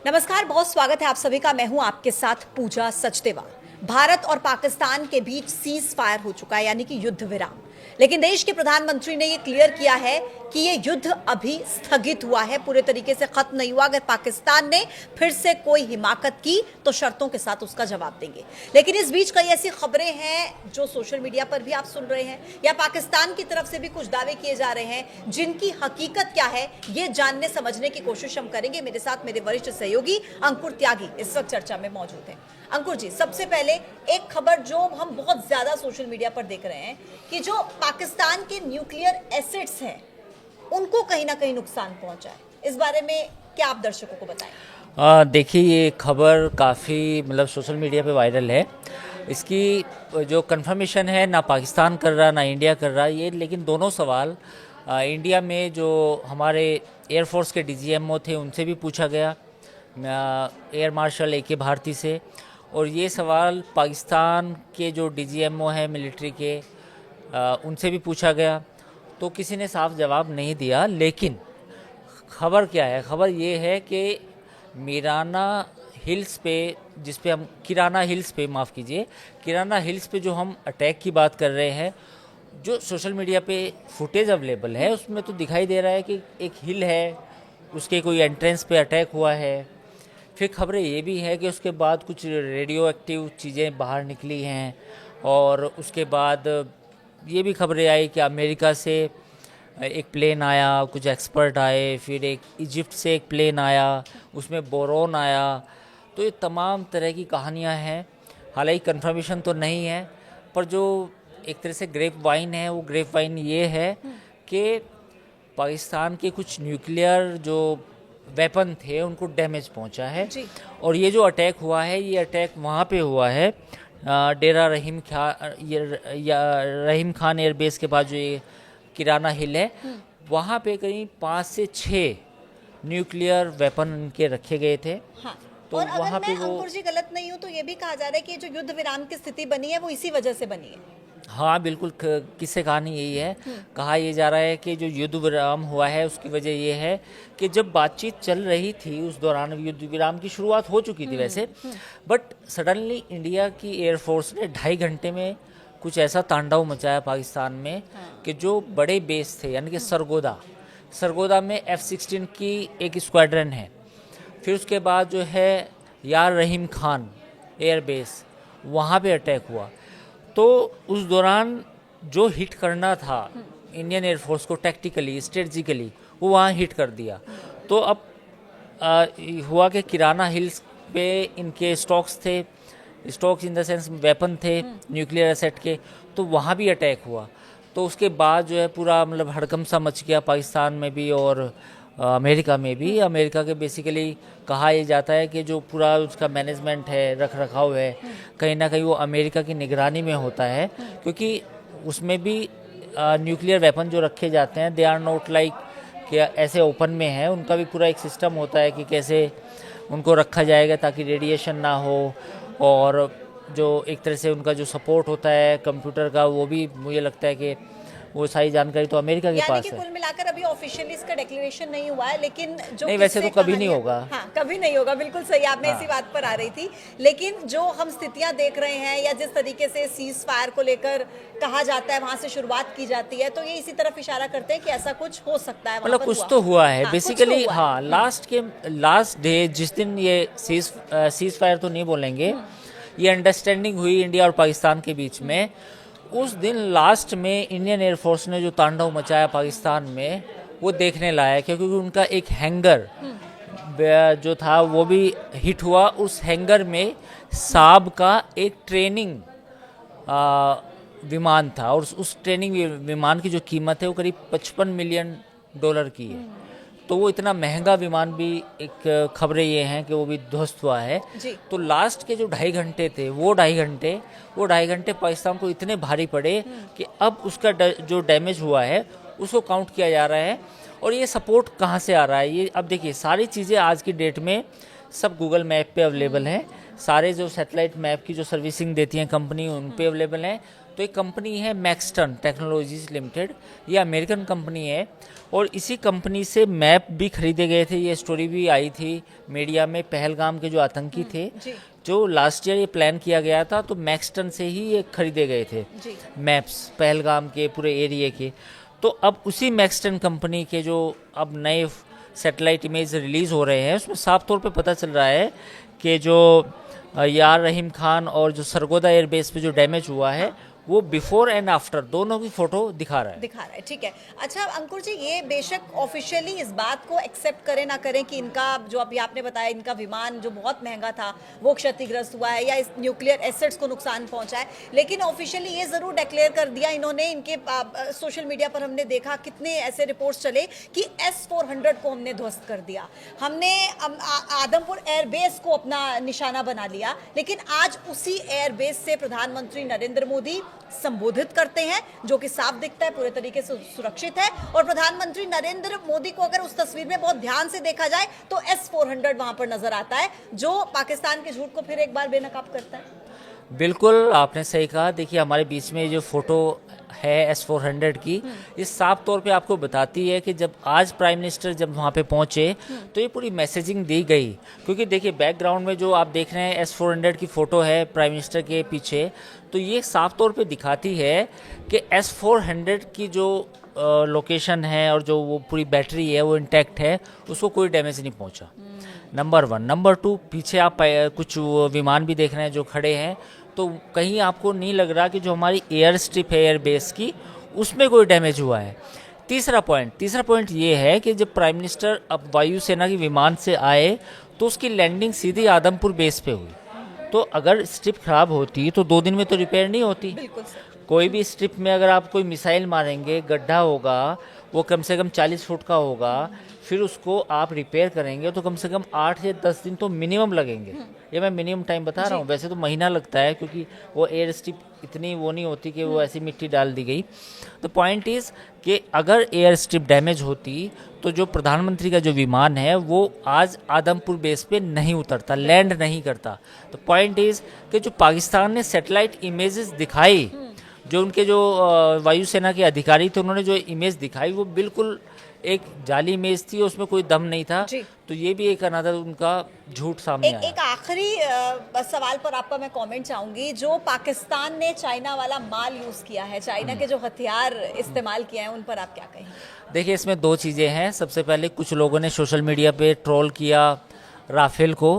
नमस्कार, बहुत स्वागत है आप सभी का। मैं हूं आपके साथ पूजा सचदेवा। भारत और पाकिस्तान के बीच सीज फायर हो चुका है, यानी कि युद्ध विराम। लेकिन देश के प्रधानमंत्री ने यह क्लियर किया है कि यह युद्ध अभी स्थगित हुआ है, पूरे तरीके से खत्म नहीं हुआ। अगर पाकिस्तान ने फिर से कोई हिमाकत की तो शर्तों के साथ उसका जवाब देंगे। लेकिन इस बीच कई ऐसी खबरें हैं जो सोशल मीडिया पर भी आप सुन रहे हैं, या पाकिस्तान की तरफ से भी कुछ दावे किए जा रहे हैं, जिनकी हकीकत क्या है ये जानने समझने की कोशिश हम करेंगे। मेरे साथ मेरे वरिष्ठ सहयोगी अंकुर त्यागी इस वक्त चर्चा में मौजूद हैं। अंकुर जी, सबसे पहले एक खबर जो हम बहुत ज्यादा सोशल मीडिया पर देख रहे हैं कि जो पाकिस्तान के न्यूक्लियर एसेट्स हैं उनको कहीं ना कहीं नुकसान पहुंचा है। इस बारे में क्या आप दर्शकों को बताएं? देखिए, ये खबर काफ़ी सोशल मीडिया पे वायरल है। इसकी जो कंफर्मेशन है ना पाकिस्तान कर रहा ना इंडिया कर रहा ये, लेकिन दोनों सवाल इंडिया में जो हमारे एयरफोर्स के डीजीएमओ थे उनसे भी पूछा गया, एयर मार्शल ए के भारती से, और ये सवाल पाकिस्तान के जो डीजीएमओ हैं मिलिट्री के उनसे भी पूछा गया। तो किसी ने साफ जवाब नहीं दिया। लेकिन खबर क्या है? खबर ये है कि मीराना हिल्स पे, जिस पे हम किराना हिल्स पे, माफ़ कीजिए, किराना हिल्स पे जो हम अटैक की बात कर रहे हैं, जो सोशल मीडिया पे फुटेज अवेलेबल है उसमें तो दिखाई दे रहा है कि एक हिल है, उसके कोई एंट्रेंस पे अटैक हुआ है। फिर खबरें ये भी है कि उसके बाद कुछ रेडियो एक्टिव चीज़ें बाहर निकली हैं, और उसके बाद ये भी खबरें आई कि अमेरिका से एक प्लेन आया, कुछ एक्सपर्ट आए, फिर एक इजिप्ट से एक प्लेन आया, उसमें बोरोन आया। तो ये तमाम तरह की कहानियां हैं। हालांकि कंफर्मेशन तो नहीं है, पर जो एक तरह से ग्रेप वाइन है, वो ग्रेप वाइन ये है कि पाकिस्तान के कुछ न्यूक्लियर जो वेपन थे उनको डैमेज पहुंचा है। और ये जो अटैक हुआ है, ये अटैक वहाँ पे हुआ है डेरा रहीम खान एयरबेस के पास, जो ये किराना हिल है, वहाँ पे करीब 5 से 6 न्यूक्लियर वेपन उनके रखे गए थे। हाँ। तो और वहाँ अगर पे मैं अंकुर जी गलत नहीं हूँ तो ये भी कहा जा रहा है कि जो युद्ध विराम की स्थिति बनी है वो इसी वजह से बनी है। हाँ बिल्कुल, किससे कहानी यही है। कहा यह जा रहा है कि जो युद्ध विराम हुआ है उसकी वजह यह है कि जब बातचीत चल रही थी उस दौरान युद्ध विराम की शुरुआत हो चुकी थी वैसे, बट सडनली इंडिया की एयरफोर्स ने 2.5 घंटे में कुछ ऐसा तांडव मचाया पाकिस्तान में कि जो बड़े बेस थे, यानी कि सरगोदा में F-16 की एक स्क्वाड्रन है, फिर उसके बाद जो है यार रहीम खान एयरबेस, वहाँ पे अटैक हुआ। तो उस दौरान जो हिट करना था इंडियन एयरफोर्स को टैक्टिकली स्ट्रेटजिकली, वो वहाँ हिट कर दिया। तो अब हुआ कि किराना हिल्स पे इनके stocks in the sense weapon थे न्यूक्लियर एसेट के, तो वहाँ भी अटैक हुआ। तो उसके बाद जो है पूरा हड़कंप सा मच गया पाकिस्तान में भी और अमेरिका में भी। अमेरिका के बेसिकली कहा यह जाता है कि जो पूरा उसका मैनेजमेंट है, रख रखाव है, कहीं ना कहीं वो अमेरिका की निगरानी में होता है, क्योंकि उसमें भी न्यूक्लियर वेपन जो रखे जाते हैं, दे आर नॉट लाइक कि ऐसे ओपन में है। उनका भी पूरा एक सिस्टम होता है कि कैसे उनको रखा जाएगा ताकि रेडिएशन ना हो, और जो एक तरह से उनका जो सपोर्ट होता है कंप्यूटर का, वो भी मुझे लगता है कि वो सारी जानकारी तो अमेरिका के पास है। कुल मिलाकर अभी ऑफिशियली इसका डिक्लेरेशन नहीं हुआ है, लेकिन जो नहीं, वैसे तो कभी नहीं होगा। हाँ, कभी नहीं होगा, बिल्कुल सही, आप मैं इसी बात पर आ रही थी। लेकिन जो हम स्थितियां देख रहे हैं, या जिस तरीके से सीज फायर को लेकर कहा जाता है, वहां से शुरुआत की जाती है, तो ये इसी तरफ इशारा करते हैं कि ऐसा कुछ हो सकता है। कुछ तो हुआ है बेसिकली। हाँ, लास्ट डे जिस दिन ये सीज फायर तो नहीं बोलेंगे, ये अंडरस्टैंडिंग हुई इंडिया और पाकिस्तान के बीच में, उस दिन लास्ट में इंडियन एयरफोर्स ने जो तांडव मचाया पाकिस्तान में, वो देखने लायक है, क्योंकि उनका एक हैंगर जो था वो भी हिट हुआ। उस हैंगर में साब का एक ट्रेनिंग विमान था, और उस ट्रेनिंग विमान की जो कीमत है वो करीब $55 मिलियन की है। तो वो इतना महंगा विमान भी, एक खबरें ये हैं कि वो भी ध्वस्त हुआ है। तो लास्ट के जो 2.5 घंटे थे, वो ढाई घंटे पाकिस्तान को इतने भारी पड़े कि अब उसका जो डैमेज हुआ है उसको काउंट किया जा रहा है। और ये सपोर्ट कहाँ से आ रहा है, ये अब देखिए, सारी चीज़ें आज की डेट में सब गूगल मैप पे अवेलेबल हैं। सारे जो सैटेलाइट मैप की जो सर्विसिंग देती हैं कंपनी, उन पे अवेलेबल हैं। तो एक कंपनी है मैक्सटन टेक्नोलॉजीज लिमिटेड, ये अमेरिकन कंपनी है और इसी कंपनी से मैप भी खरीदे गए थे। ये स्टोरी भी आई थी मीडिया में, पहलगाम के जो आतंकी थे जी। जो लास्ट ईयर ये प्लान किया गया था, तो मैक्सटन से ही ये खरीदे गए थे जी। मैप्स पहलगाम के पूरे एरिया के। तो अब उसी मैक्सटन कंपनी के जो अब नए सैटेलाइट इमेज रिलीज़ हो रहे हैं, उसमें साफ तौर पे पता चल रहा है कि जो यार रहीम खान और जो सरगोदा एयरबेस पे जो डैमेज हुआ है वो बिफोर एंड आफ्टर दोनों की फोटो दिखा रहा है। ठीक है। अच्छा अंकुर जी, ये बेशक ऑफिशियली इस बात को एक्सेप्ट करें ना करें कि इनका जो अभी आपने बताया इनका विमान जो बहुत महंगा था वो क्षतिग्रस्त हुआ है या इस न्यूक्लियर एसेट्स को नुकसान पहुंचा है, लेकिन ऑफिशियली ये जरूर डिक्लेयर कर दिया इन्होंने। इनके सोशल मीडिया पर हमने देखा कितने ऐसे रिपोर्ट्स चले कि S-400 को हमने ध्वस्त कर दिया, हमने आदमपुर एयरबेस को अपना निशाना बना लिया। लेकिन आज उसी एयरबेस से प्रधानमंत्री नरेंद्र मोदी संबोधित करते हैं, जो कि साफ दिखता है पूरे तरीके से सुरक्षित है। और प्रधानमंत्री नरेंद्र मोदी को अगर उस तस्वीर में बहुत ध्यान से देखा जाए तो S-400 वहां पर नजर आता है, जो पाकिस्तान के झूठ को फिर एक बार बेनकाब करता है। बिल्कुल आपने सही कहा। देखिए हमारे बीच में जो फोटो है S-400 की, ये साफ तौर पे आपको बताती है कि जब आज प्राइम मिनिस्टर जब वहाँ पे पहुँचे तो ये पूरी मैसेजिंग दी गई। क्योंकि देखिए बैकग्राउंड में जो आप देख रहे हैं S-400 की फ़ोटो है प्राइम मिनिस्टर के पीछे, तो ये साफ तौर पे दिखाती है कि S-400 की जो लोकेशन है और जो वो पूरी बैटरी है वो इंटैक्ट है, उसको कोई डैमेज नहीं पहुँचा। नंबर 1। नंबर 2, पीछे आप कुछ विमान भी देख रहे हैं जो खड़े हैं, तो कहीं आपको नहीं लग रहा कि जो हमारी एयर स्ट्रिप है एयरबेस की उसमें कोई डैमेज हुआ है। तीसरा पॉइंट ये है कि जब प्राइम मिनिस्टर अब वायुसेना के विमान से आए तो उसकी लैंडिंग सीधी आदमपुर बेस पे हुई। तो अगर स्ट्रिप खराब होती तो 2 दिन में तो रिपेयर नहीं होती। बिल्कुल सर। कोई भी स्ट्रिप में अगर आप कोई मिसाइल मारेंगे, गड्ढा होगा वो कम से कम 40 फुट का होगा, फिर उसको आप रिपेयर करेंगे तो कम से कम 8 या 10 दिन तो मिनिमम लगेंगे। ये मैं मिनिमम टाइम बता रहा हूँ, वैसे तो महीना लगता है क्योंकि वो एयर स्ट्रिप इतनी वो नहीं होती कि वो ऐसी मिट्टी डाल दी गई। तो पॉइंट इज़ कि अगर एयर स्ट्रिप डैमेज होती तो जो प्रधानमंत्री का जो विमान है वो आज आदमपुर बेस पे नहीं उतरता, लैंड नहीं करता। तो पॉइंट इज़ कि जो पाकिस्तान ने सैटेलाइट इमेजेस दिखाई, जो उनके जो वायुसेना के अधिकारी थे उन्होंने जो इमेज दिखाई वो बिल्कुल एक जाली इमेज थी, उसमें कोई दम नहीं था। तो ये भी एक अनदर उनका झूठ सामने आया। एक आखिरी सवाल पर आपका मैं कमेंट चाहूंगी। जो पाकिस्तान ने चाइना वाला माल यूज किया है, चाइना के जो हथियार इस्तेमाल किए हैं, उन पर आप क्या कहेंगे? देखिए इसमें 2 चीज़ें हैं। सबसे पहले कुछ लोगों ने सोशल मीडिया पे ट्रोल किया राफेल को,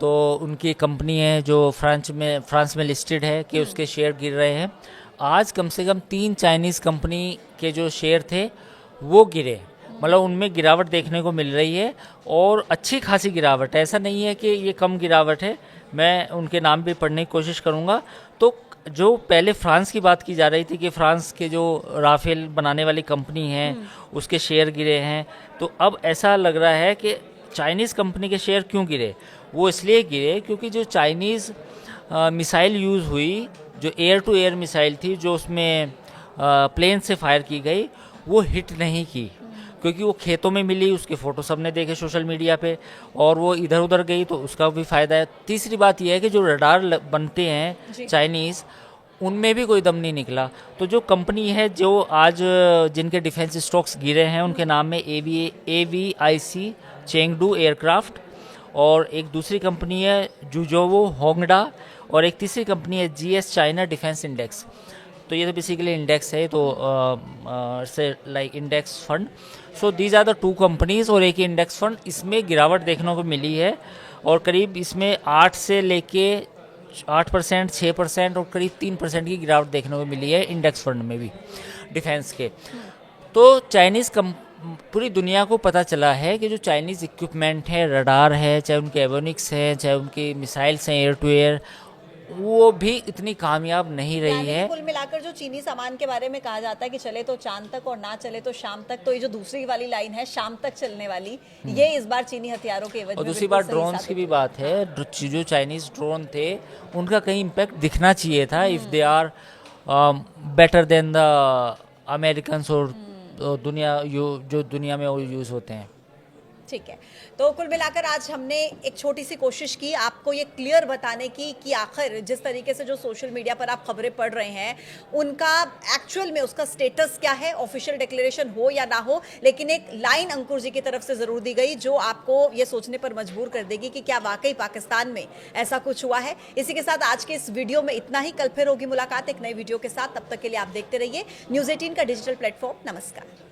तो उनकी कंपनी है जो फ्रांस में लिस्टेड है कि उसके शेयर गिर रहे हैं। आज कम से कम 3 चाइनीज़ कंपनी के जो शेयर थे वो गिरे, मतलब उनमें गिरावट देखने को मिल रही है और अच्छी खासी गिरावट है। ऐसा नहीं है कि ये कम गिरावट है, मैं उनके नाम भी पढ़ने की कोशिश करूँगा। तो जो पहले फ्रांस की बात की जा रही थी कि फ्रांस के जो राफेल बनाने वाली कंपनी है उसके शेयर गिरे हैं, तो अब ऐसा लग रहा है कि चाइनीज़ कंपनी के शेयर क्यों गिरे। वो इसलिए गिरे क्योंकि जो चाइनीज़ मिसाइल यूज़ हुई, जो एयर टू एयर मिसाइल थी, जो उसमें प्लेन से फायर की गई, वो हिट नहीं की क्योंकि वो खेतों में मिली। उसके फ़ोटो सबने देखे सोशल मीडिया पे, और वो इधर उधर गई तो उसका भी फ़ायदा है। तीसरी बात यह है कि जो रडार बनते हैं चाइनीज़, उनमें भी कोई दम नहीं निकला। तो जो कंपनी है जो आज जिनके डिफेंस स्टॉक्स गिरे हैं उनके नाम में AVIC चेंगडू एयरक्राफ्ट, और एक दूसरी कंपनी है जुजोवो होंगडा, और एक तीसरी कंपनी है GS चाइना डिफेंस इंडेक्स। तो ये तो बेसिकली इंडेक्स है, तो say like index fund. So these are the 2 companies और एक ही इंडेक्स फंड। इसमें गिरावट देखने को मिली है और करीब इसमें 8 से लेके 8%, 6% और करीब 3% की गिरावट देखने को मिली है इंडेक्स फंड में भी डिफेंस के। तो चाइनीज़ पूरी दुनिया को पता चला है कि जो चाइनीज़ इक्विपमेंट है, रडार है, चाहे उनके एवियोनिक्स हैं, चाहे उनकी मिसाइल्स हैं एयर टू एयर, वो भी इतनी कामयाब नहीं रही है। कुल मिलाकर जो चीनी सामान के बारे में कहा जाता है कि चले तो चांद तक और ना चले तो शाम तक, तो ये जो दूसरी वाली लाइन है शाम तक चलने वाली, ये इस बार चीनी हथियारों के एवज में। और दूसरी बात ड्रोन्स की भी बात है। जो चाइनीज़ ड्रोन थे उनका कहीं इम्पैक्ट दिखना चाहिए था, if they are better than the American और जो दुनिया में यूज़ होते हैं। ठीक है, तो कुल मिलाकर आज हमने एक छोटी सी कोशिश की आपको ये क्लियर बताने की कि आखिर जिस तरीके से जो सोशल मीडिया पर आप खबरें पढ़ रहे हैं उनका एक्चुअल में उसका स्टेटस क्या है, ऑफिशियल डिक्लेरेशन हो या ना हो, लेकिन एक लाइन अंकुर जी की तरफ से जरूर दी गई जो आपको ये सोचने पर मजबूर कर देगी कि क्या वाकई पाकिस्तान में ऐसा कुछ हुआ है। इसी के साथ आज के इस वीडियो में इतना ही। कल फिर होगी मुलाकात एक नई वीडियो के साथ, तब तक के लिए आप देखते रहिए News 18 का डिजिटल प्लेटफॉर्म। नमस्कार।